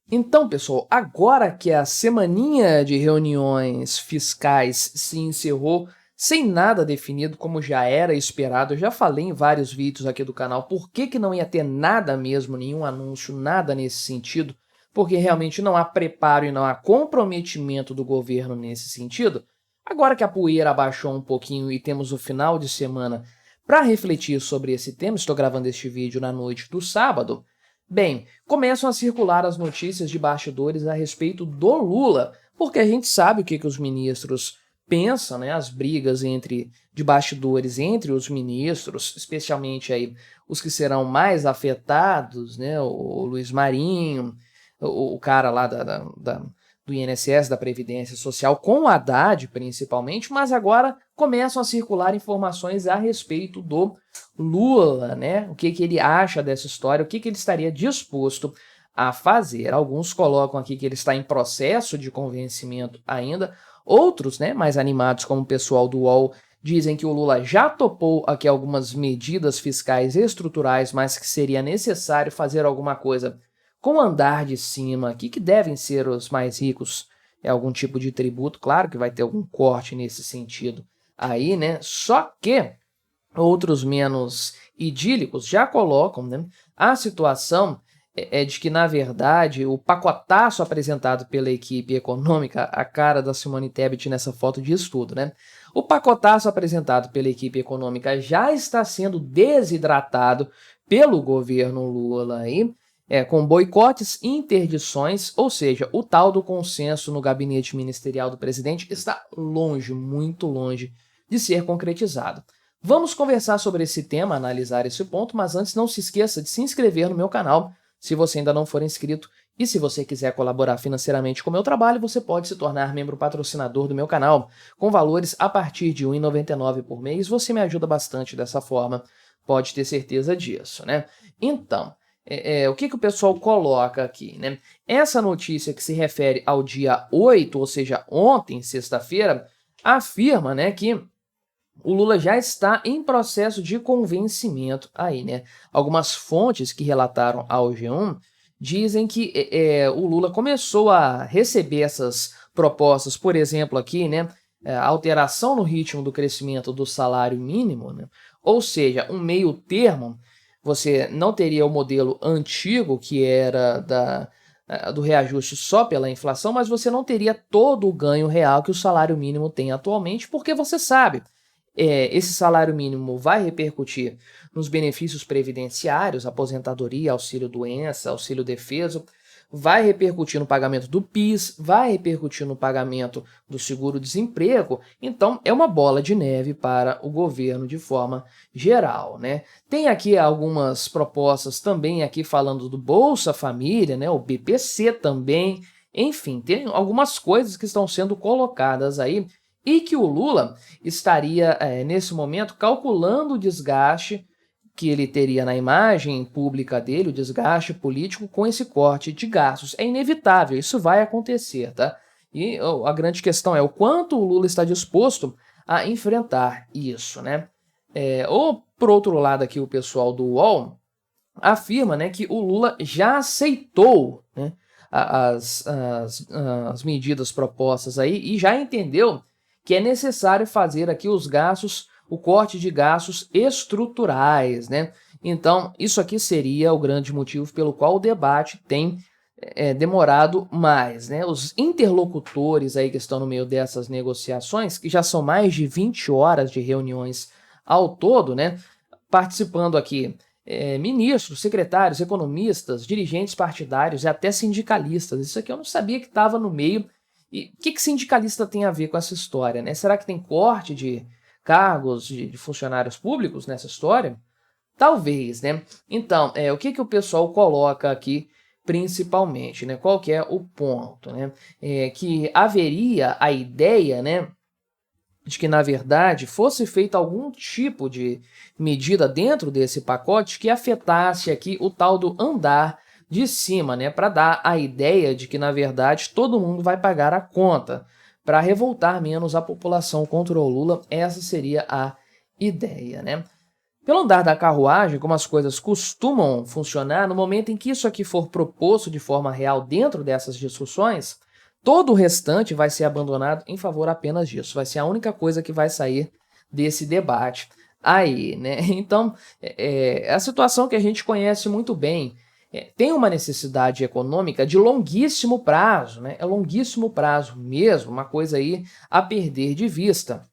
Então, pessoal, agora que a semaninha de reuniões fiscais se encerrou sem nada definido, como já era esperado, eu já falei em vários vídeos aqui do canal por que não ia ter nada mesmo, nenhum anúncio, nada nesse sentido, porque realmente não há preparo e não há comprometimento do governo nesse sentido. Agora que a poeira abaixou um pouquinho e temos o final de semana para refletir sobre esse tema, estou gravando este vídeo na noite do sábado. Bem, começam a circular as notícias de bastidores a respeito do Lula, porque a gente sabe o que os ministros pensam, né? As brigas de bastidores entre os ministros, especialmente aí os que serão mais afetados, né? O Luiz Marinho, o cara lá do INSS, da Previdência Social, com o Haddad principalmente, mas agora começam a circular informações a respeito do Lula, né? O que ele acha dessa história, o que ele estaria disposto a fazer. Alguns colocam aqui que ele está em processo de convencimento ainda, outros, né, mais animados, como o pessoal do UOL, dizem que o Lula já topou aqui algumas medidas fiscais estruturais, mas que seria necessário fazer alguma coisa com o andar de cima aqui, que devem ser os mais ricos, é algum tipo de tributo, claro que vai ter algum corte nesse sentido aí, né? Só que outros menos idílicos já colocam, né, a situação de que, na verdade, o pacotaço apresentado pela equipe econômica, a cara da Simone Tebet nessa foto diz tudo, né? O pacotaço apresentado pela equipe econômica já está sendo desidratado pelo governo Lula aí, com boicotes e interdições, ou seja, o tal do consenso no gabinete ministerial do presidente está longe, muito longe de ser concretizado. Vamos conversar sobre esse tema, analisar esse ponto, mas antes não se esqueça de se inscrever no meu canal, se você ainda não for inscrito, e se você quiser colaborar financeiramente com o meu trabalho, você pode se tornar membro patrocinador do meu canal, com valores a partir de R$ 1,99 por mês, você me ajuda bastante dessa forma, pode ter certeza disso, né? Então, o que o pessoal coloca aqui, né? Essa notícia que se refere ao dia 8, ou seja, ontem, sexta-feira, afirma, né, que o Lula já está em processo de convencimento aí, né? Algumas fontes que relataram ao G1 dizem que o Lula começou a receber essas propostas, por exemplo, aqui, né? Alteração no ritmo do crescimento do salário mínimo, né? Ou seja, um meio termo, você não teria o modelo antigo, que era do reajuste só pela inflação, mas você não teria todo o ganho real que o salário mínimo tem atualmente, porque você sabe, esse salário mínimo vai repercutir nos benefícios previdenciários, aposentadoria, auxílio-doença, auxílio-defeso, vai repercutir no pagamento do PIS, vai repercutir no pagamento do seguro-desemprego, então é uma bola de neve para o governo de forma geral, né? Tem aqui algumas propostas também aqui falando do Bolsa Família, né? O BPC também, enfim, tem algumas coisas que estão sendo colocadas aí e que o Lula estaria, nesse momento, calculando o desgaste que ele teria na imagem pública dele, o desgaste político com esse corte de gastos. É inevitável, isso vai acontecer, tá? E a grande questão é o quanto o Lula está disposto a enfrentar isso, né? Ou, por outro lado, aqui o pessoal do UOL afirma, né, que o Lula já aceitou, né, as medidas propostas aí e já entendeu que é necessário fazer aqui os gastos, o corte de gastos estruturais, né? Então, isso aqui seria o grande motivo pelo qual o debate tem demorado mais, né? Os interlocutores aí que estão no meio dessas negociações, que já são mais de 20 horas de reuniões ao todo, né? Participando aqui ministros, secretários, economistas, dirigentes partidários e até sindicalistas. Isso aqui eu não sabia que estava no meio. E o que sindicalista tem a ver com essa história, né? Será que tem corte de cargos de funcionários públicos nessa história? Talvez, né? Então, o que o pessoal coloca aqui principalmente, né? Qual que é o ponto, né? Que haveria a ideia, né, de que, na verdade, fosse feita algum tipo de medida dentro desse pacote que afetasse aqui o tal do andar de cima, né, para dar a ideia de que, na verdade, todo mundo vai pagar a conta, para revoltar menos a população contra o Lula. Essa seria a ideia, né? Pelo andar da carruagem, como as coisas costumam funcionar, no momento em que isso aqui for proposto de forma real dentro dessas discussões, todo o restante vai ser abandonado em favor apenas disso. Vai ser a única coisa que vai sair desse debate aí, né? Então, é a situação que a gente conhece muito bem. Tem uma necessidade econômica de longuíssimo prazo, né? É longuíssimo prazo mesmo, uma coisa aí a perder de vista.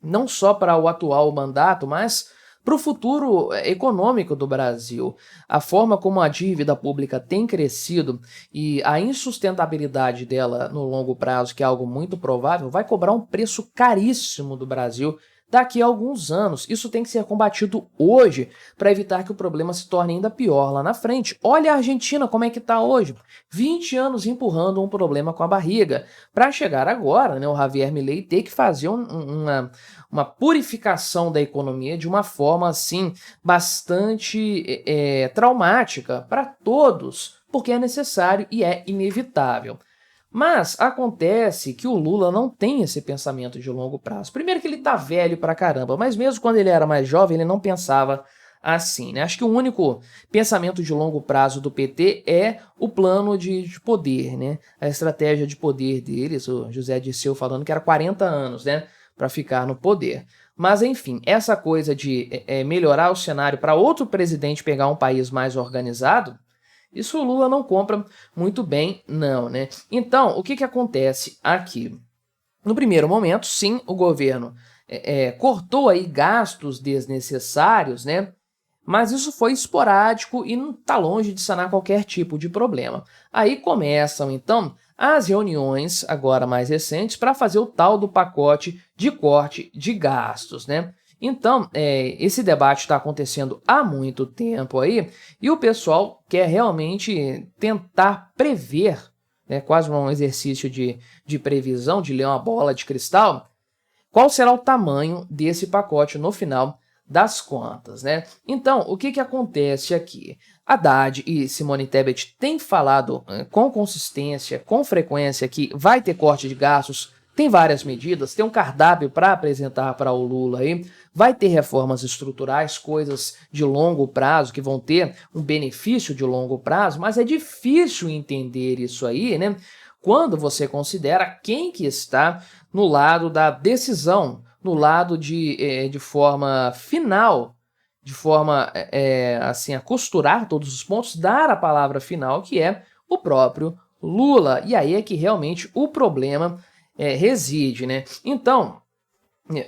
Não só para o atual mandato, mas para o futuro econômico do Brasil. A forma como a dívida pública tem crescido e a insustentabilidade dela no longo prazo, que é algo muito provável, vai cobrar um preço caríssimo do Brasil daqui a alguns anos. Isso tem que ser combatido hoje para evitar que o problema se torne ainda pior lá na frente. Olha a Argentina como é que está hoje. 20 anos empurrando um problema com a barriga para chegar agora, né, o Javier Milei ter que fazer uma purificação da economia de uma forma assim bastante traumática para todos, porque é necessário e é inevitável. Mas acontece que o Lula não tem esse pensamento de longo prazo. Primeiro que ele tá velho pra caramba, mas mesmo quando ele era mais jovem, ele não pensava assim, né? Acho que o único pensamento de longo prazo do PT é o plano de poder, né? A estratégia de poder deles, o José Dirceu falando que era 40 anos, né? Para ficar no poder. Mas, enfim, essa coisa de melhorar o cenário para outro presidente pegar um país mais organizado, isso o Lula não compra muito bem, não, né? Então, o que acontece aqui? No primeiro momento, sim, o governo cortou aí gastos desnecessários, né? Mas isso foi esporádico e não está longe de sanar qualquer tipo de problema. Aí começam, então, as reuniões, agora mais recentes, para fazer o tal do pacote de corte de gastos, né? Então, esse debate está acontecendo há muito tempo aí e o pessoal quer realmente tentar prever, né, quase um exercício de previsão, de ler uma bola de cristal, qual será o tamanho desse pacote no final das contas, né? Então, o que acontece aqui? Haddad e Simone Tebet têm falado com consistência, com frequência, que vai ter corte de gastos, tem várias medidas, tem um cardápio para apresentar para o Lula aí, vai ter reformas estruturais, coisas de longo prazo que vão ter um benefício de longo prazo, mas é difícil entender isso aí, né? Quando você considera quem que está no lado da decisão, no lado de forma final, de forma assim a costurar todos os pontos, dar a palavra final, que é o próprio Lula. E aí é que realmente o problema reside, né? Então,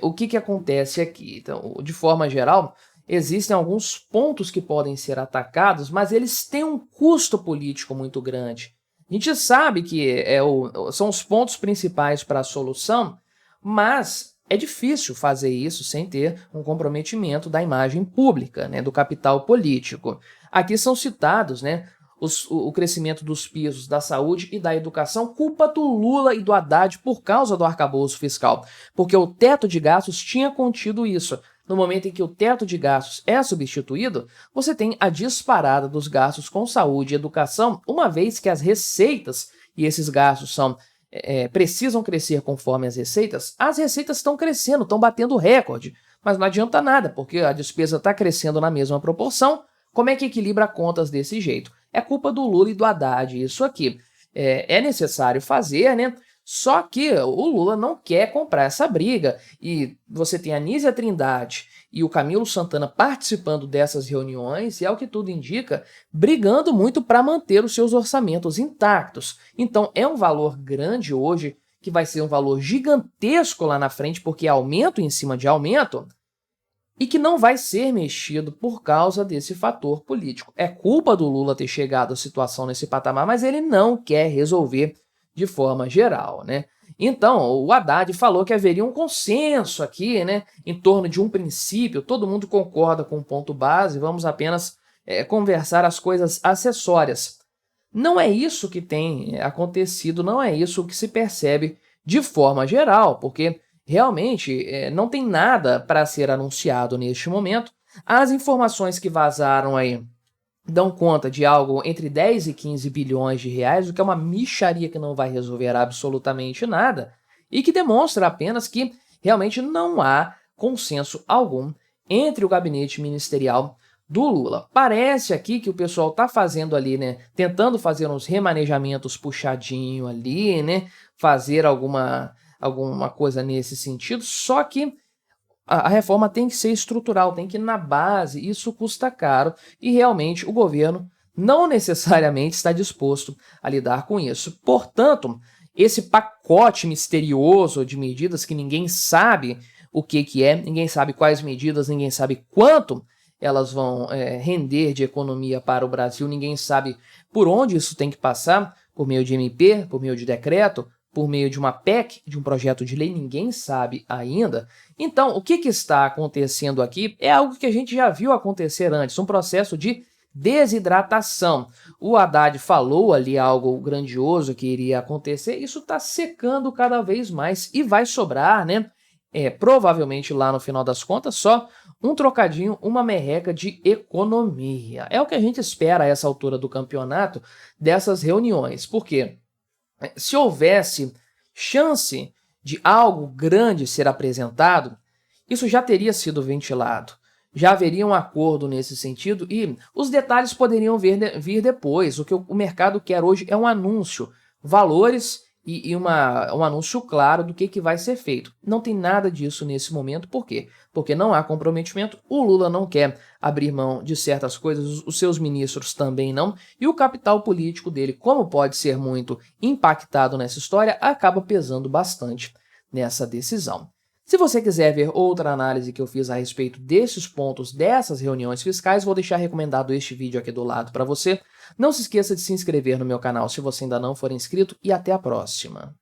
o que acontece aqui? Então, de forma geral, existem alguns pontos que podem ser atacados, mas eles têm um custo político muito grande. A gente sabe que são os pontos principais para a solução, mas é difícil fazer isso sem ter um comprometimento da imagem pública, né, do capital político. Aqui são citados, né, o crescimento dos pisos da saúde e da educação, culpa do Lula e do Haddad por causa do arcabouço fiscal, porque o teto de gastos tinha contido isso. No momento em que o teto de gastos é substituído, você tem a disparada dos gastos com saúde e educação, uma vez que as receitas, e esses gastos precisam crescer conforme as receitas estão crescendo, estão batendo recorde, mas não adianta nada, porque a despesa está crescendo na mesma proporção. Como é que equilibra contas desse jeito? É culpa do Lula e do Haddad isso aqui. É necessário fazer, né? Só que o Lula não quer comprar essa briga e você tem a Nízia Trindade e o Camilo Santana participando dessas reuniões e, ao que tudo indica, brigando muito para manter os seus orçamentos intactos. Então é um valor grande hoje, que vai ser um valor gigantesco lá na frente, porque é aumento em cima de aumento, e que não vai ser mexido por causa desse fator político. É culpa do Lula ter chegado à situação nesse patamar, mas ele não quer resolver de forma geral, né? Então, o Haddad falou que haveria um consenso aqui, né, em torno de um princípio, todo mundo concorda com o ponto base, vamos apenas conversar as coisas acessórias. Não é isso que tem acontecido, não é isso que se percebe de forma geral, porque realmente não tem nada para ser anunciado neste momento. As informações que vazaram aí dão conta de algo entre 10 e 15 bilhões de reais, o que é uma mixaria que não vai resolver absolutamente nada e que demonstra apenas que realmente não há consenso algum entre o gabinete ministerial do Lula. Parece aqui que o pessoal está fazendo ali, né, tentando fazer uns remanejamentos puxadinho ali, né, fazer alguma coisa nesse sentido, só que a reforma tem que ser estrutural, tem que ir na base, isso custa caro e realmente o governo não necessariamente está disposto a lidar com isso. Portanto, esse pacote misterioso de medidas que ninguém sabe o que é, ninguém sabe quais medidas, ninguém sabe quanto elas vão render de economia para o Brasil, ninguém sabe por onde isso tem que passar, por meio de MP, por meio de decreto, por meio de uma PEC, de um projeto de lei, ninguém sabe ainda. Então, o que está acontecendo aqui é algo que a gente já viu acontecer antes, um processo de desidratação. O Haddad falou ali algo grandioso que iria acontecer, isso está secando cada vez mais e vai sobrar, né? Provavelmente lá no final das contas, só um trocadinho, uma merreca de economia. É o que a gente espera a essa altura do campeonato dessas reuniões, porque se houvesse chance de algo grande ser apresentado, isso já teria sido ventilado. Já haveria um acordo nesse sentido e os detalhes poderiam vir depois. O que o mercado quer hoje é um anúncio, valores e um anúncio claro do que vai ser feito. Não tem nada disso nesse momento. Por quê? Porque não há comprometimento, o Lula não quer abrir mão de certas coisas, os seus ministros também não, e o capital político dele, como pode ser muito impactado nessa história, acaba pesando bastante nessa decisão. Se você quiser ver outra análise que eu fiz a respeito desses pontos, dessas reuniões fiscais, vou deixar recomendado este vídeo aqui do lado para você. Não se esqueça de se inscrever no meu canal se você ainda não for inscrito e até a próxima.